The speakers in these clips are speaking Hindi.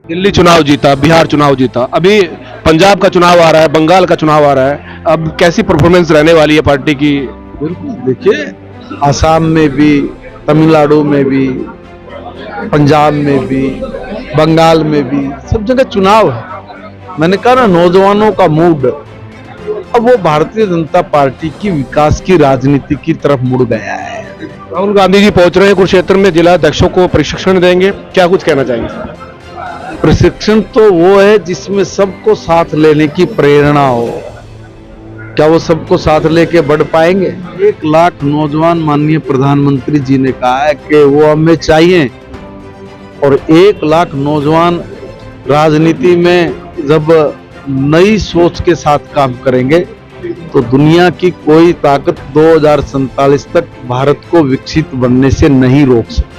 दिल्ली चुनाव जीता, बिहार चुनाव जीता, अभी पंजाब का चुनाव आ रहा है, बंगाल का चुनाव आ रहा है। अब कैसी परफॉर्मेंस रहने वाली है पार्टी की? बिल्कुल देखिए, आसाम में भी, तमिलनाडु में भी, पंजाब में भी, बंगाल में भी, सब जगह चुनाव है। मैंने कहा ना, नौजवानों का मूड अब वो भारतीय जनता पार्टी की विकास की राजनीति की तरफ मुड़ गया है। राहुल गांधी जी पहुंच रहे हैं कुरुक्षेत्र में, जिला अध्यक्षों को प्रशिक्षण देंगे, क्या कुछ कहना चाहेंगे? प्रशिक्षण तो वो है जिसमें सबको साथ लेने की प्रेरणा हो। क्या वो सबको साथ लेके बढ़ पाएंगे? 1 लाख नौजवान माननीय प्रधानमंत्री जी ने कहा है कि वो हमें चाहिए, और 1 लाख नौजवान राजनीति में जब नई सोच के साथ काम करेंगे तो दुनिया की कोई ताकत 2047 तक भारत को विकसित बनने से नहीं रोक सकती।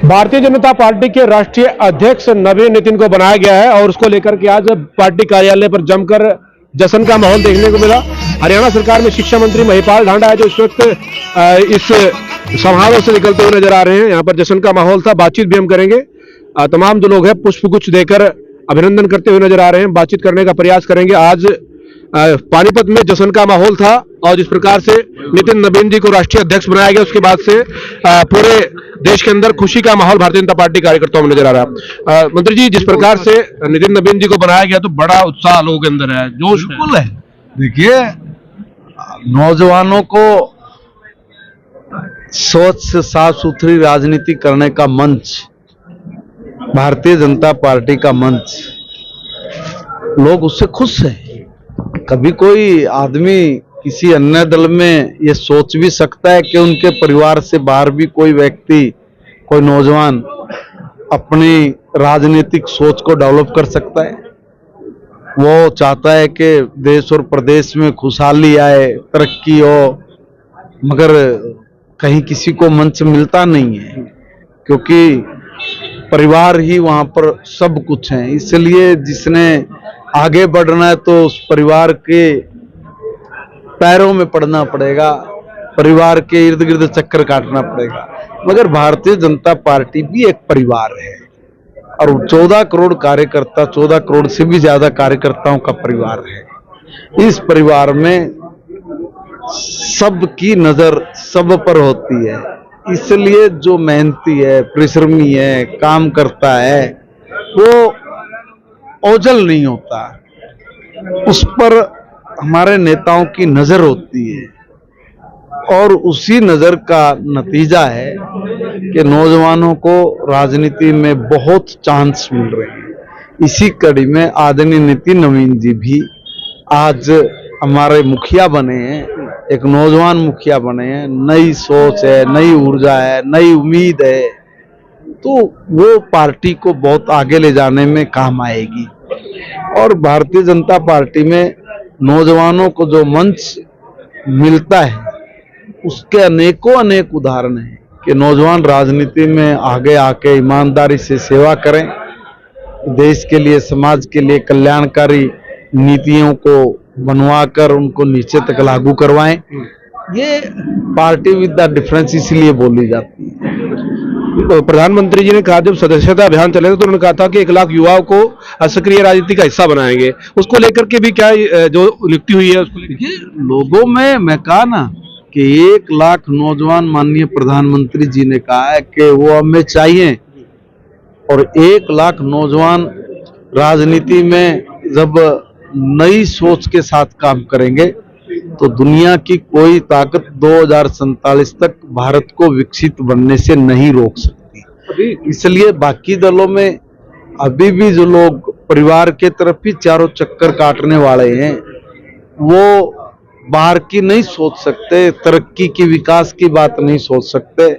भारतीय जनता पार्टी के राष्ट्रीय अध्यक्ष नवीन नितिन को बनाया गया है और उसको लेकर के आज पार्टी कार्यालय पर जमकर जश्न का माहौल देखने को मिला। हरियाणा सरकार में शिक्षा मंत्री महिपाल ढांडा है जो इस वक्त इस समारोह से निकलते हुए नजर आ रहे हैं। यहाँ पर जश्न का माहौल था, बातचीत भी हम करेंगे। तमाम जो लोग हैं पुष्पगुच्छ देकर अभिनंदन करते हुए नजर आ रहे हैं, बातचीत करने का प्रयास करेंगे। आज पानीपत में जश्न का माहौल था और जिस प्रकार से नितिन नवीन जी को राष्ट्रीय अध्यक्ष बनाया गया, उसके बाद से पूरे देश के अंदर खुशी का माहौल भारतीय जनता पार्टी कार्यकर्ताओं में नजर आ रहा है। मंत्री जी, जिस प्रकार से नितिन नवीन जी को बनाया गया तो बड़ा उत्साह लोगों के अंदर है, जोश बिल्कुल है। देखिए, नौजवानों को स्वच्छ साफ सुथरी राजनीति करने का मंच, भारतीय जनता पार्टी का मंच, लोग उससे खुश हैं। कभी कोई आदमी किसी अन्य दल में ये सोच भी सकता है कि उनके परिवार से बाहर भी कोई व्यक्ति, कोई नौजवान अपनी राजनीतिक सोच को डेवलप कर सकता है। वो चाहता है कि देश और प्रदेश में खुशहाली आए, तरक्की हो, मगर कहीं किसी को मंच मिलता नहीं है, क्योंकि परिवार ही वहां पर सब कुछ है। इसलिए जिसने आगे बढ़ना है तो उस परिवार के पैरों में पड़ना पड़ेगा, परिवार के इर्द गिर्द चक्कर काटना पड़ेगा। मगर भारतीय जनता पार्टी भी एक परिवार है और 14 करोड़ कार्यकर्ता, 14 करोड़ से भी ज्यादा कार्यकर्ताओं का परिवार है। इस परिवार में सबकी नजर सब पर होती है, इसलिए जो मेहनती है, परिश्रमी है, काम करता है, वो ओझल नहीं होता। उस पर हमारे नेताओं की नजर होती है और उसी नजर का नतीजा है कि नौजवानों को राजनीति में बहुत चांस मिल रहे हैं। इसी कड़ी में आदरणीय नितिन नवीन जी भी आज हमारे मुखिया बने हैं, एक नौजवान मुखिया बने हैं। नई सोच है, नई ऊर्जा है, नई उम्मीद है, तो वो पार्टी को बहुत आगे ले जाने में काम आएगी। और भारतीय जनता पार्टी में नौजवानों को जो मंच मिलता है उसके अनेकों अनेक उदाहरण हैं कि नौजवान राजनीति में आगे आके ईमानदारी से सेवा करें, देश के लिए, समाज के लिए कल्याणकारी नीतियों को बनवाकर उनको नीचे तक लागू करवाएं। ये पार्टी विद द डिफरेंस इसलिए बोली जाती है। प्रधानमंत्री जी ने कहा, जब सदस्यता अभियान चले तो उन्होंने कहा था कि 1 लाख युवाओं को सक्रिय राजनीति का हिस्सा बनाएंगे। उसको लेकर के भी क्या जो नियुक्ति हुई है उसको देखिए, लोगों में मैं कहा ना कि 1 लाख नौजवान माननीय प्रधानमंत्री जी ने कहा है कि वो हमें चाहिए, और 1 लाख नौजवान राजनीति में जब नई सोच के साथ काम करेंगे तो दुनिया की कोई ताकत 2047 तक भारत को विकसित बनने से नहीं रोक सकती। इसलिए बाकी दलों में अभी भी जो लोग परिवार के तरफ ही चारों चक्कर काटने वाले हैं, वो बाहर की नहीं सोच सकते, तरक्की की, विकास की बात नहीं सोच सकते।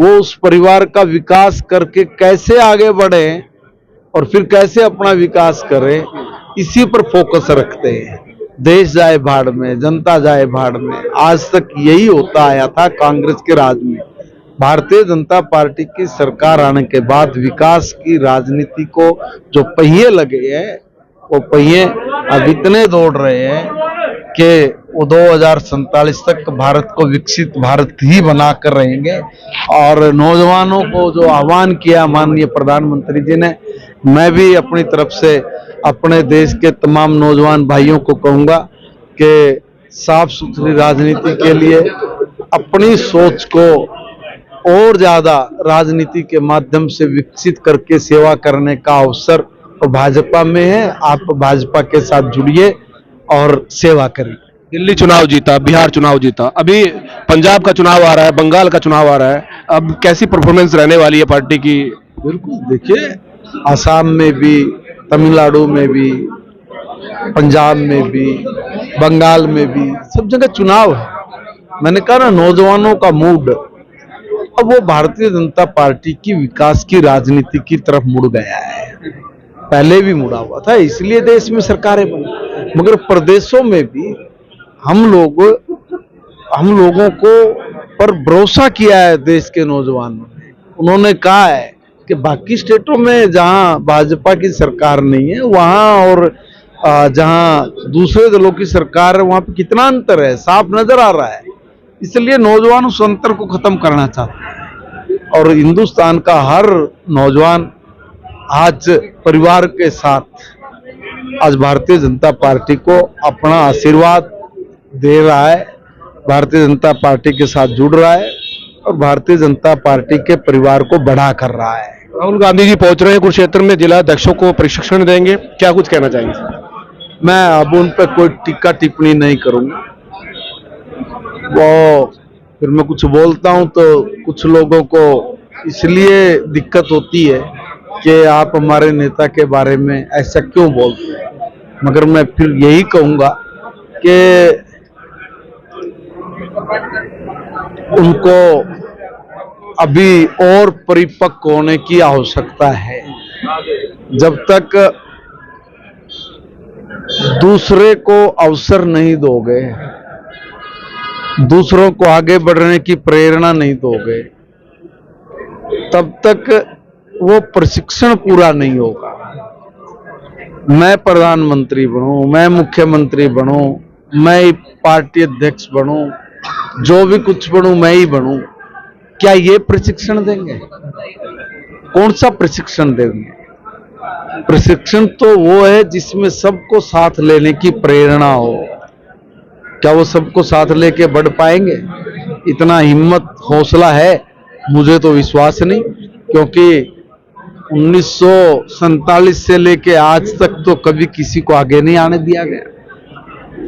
वो उस परिवार का विकास करके कैसे आगे बढ़े और फिर कैसे अपना विकास करें, इसी पर फोकस रखते हैं। देश जाए भाड़ में, जनता जाए भाड़ में, आज तक यही होता आया था कांग्रेस के राज में। भारतीय जनता पार्टी की सरकार आने के बाद विकास की राजनीति को जो पहिए लगे हैं, वो पहिए अब इतने दौड़ रहे हैं कि वो 2047 तक भारत को विकसित भारत ही बनाकर रहेंगे। और नौजवानों को जो आह्वान किया माननीय प्रधानमंत्री जी ने, मैं भी अपनी तरफ से अपने देश के तमाम नौजवान भाइयों को कहूंगा कि साफ सुथरी राजनीति के लिए अपनी सोच को और ज्यादा राजनीति के माध्यम से विकसित करके सेवा करने का अवसर तो भाजपा में है। आप भाजपा के साथ जुड़िए और सेवा करिए। दिल्ली चुनाव जीता, बिहार चुनाव जीता, अभी पंजाब का चुनाव आ रहा है, बंगाल का चुनाव आ रहा है, अब कैसी परफॉर्मेंस रहने वाली है पार्टी की? बिल्कुल, देखिए असम में भी, तमिलनाडु में भी, पंजाब में भी, बंगाल में भी, सब जगह चुनाव है। मैंने कहा ना, नौजवानों का मूड अब वो भारतीय जनता पार्टी की विकास की राजनीति की तरफ मुड़ गया है। पहले भी मुड़ा हुआ था, इसलिए देश में सरकारें बनी, मगर प्रदेशों में भी हम लोगों को पर भरोसा किया है देश के नौजवानों ने। उन्होंने कहा है कि बाकी स्टेटों में जहां भाजपा की सरकार नहीं है वहां और जहां दूसरे दलों की सरकार है वहां पे कितना अंतर है, साफ नजर आ रहा है। इसलिए नौजवान उस अंतर को खत्म करना चाहते हैं और हिंदुस्तान का हर नौजवान आज परिवार के साथ आज भारतीय जनता पार्टी को अपना आशीर्वाद दे रहा है, भारतीय जनता पार्टी के साथ जुड़ रहा है और भारतीय जनता पार्टी के परिवार को बढ़ा कर रहा है। राहुल गांधी जी पहुंच रहे हैं कुरुक्षेत्र में, जिला अध्यक्षों को प्रशिक्षण देंगे, क्या कुछ कहना चाहेंगे? मैं अब उन पर कोई टीका टिप्पणी नहीं करूंगा। वो फिर मैं कुछ बोलता हूं तो कुछ लोगों को इसलिए दिक्कत होती है कि आप हमारे नेता के बारे में ऐसा क्यों बोलते हैं, मगर मैं फिर यही कहूंगा कि उनको अभी और परिपक्व होने की आवश्यकता है। जब तक दूसरे को अवसर नहीं दोगे, दूसरों को आगे बढ़ने की प्रेरणा नहीं दोगे, तब तक वो प्रशिक्षण पूरा नहीं होगा। मैं प्रधानमंत्री बनूं, मैं मुख्यमंत्री बनूं, मैं पार्टी अध्यक्ष बनूं, जो भी कुछ बनूं मैं ही बनूं, क्या ये प्रशिक्षण देंगे? कौन सा प्रशिक्षण देंगे? प्रशिक्षण तो वो है जिसमें सबको साथ लेने की प्रेरणा हो। क्या वो सबको साथ लेके बढ़ पाएंगे? इतना हिम्मत हौसला है? मुझे तो विश्वास नहीं, क्योंकि 1947 से लेके आज तक तो कभी किसी को आगे नहीं आने दिया गया।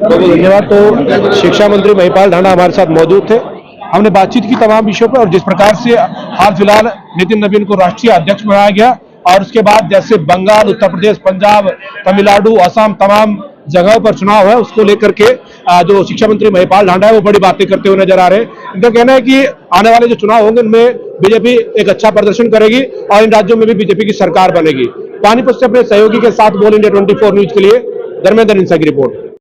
बहुत धन्यवाद। तो शिक्षा मंत्री महिपाल ढांडा हमारे साथ मौजूद थे। हमने बातचीत की तमाम विषयों पर और जिस प्रकार से हाल फिलहाल नितिन नवीन को राष्ट्रीय अध्यक्ष बनाया गया और उसके बाद जैसे बंगाल, उत्तर प्रदेश, पंजाब, तमिलनाडु, असम तमाम जगहों पर चुनाव है, उसको लेकर के जो शिक्षा मंत्री महिपाल ढांडा है वो बड़ी बातें करते हुए नजर आ रहे हैं। इनका कहना है कि आने वाले जो चुनाव होंगे उनमें बीजेपी एक अच्छा प्रदर्शन करेगी और इन राज्यों में भी बीजेपी की सरकार बनेगी। पानीपत से अपने सहयोगी के साथ बोल इंडिया 24 न्यूज के लिए धर्मेंद्र इंसा की रिपोर्ट।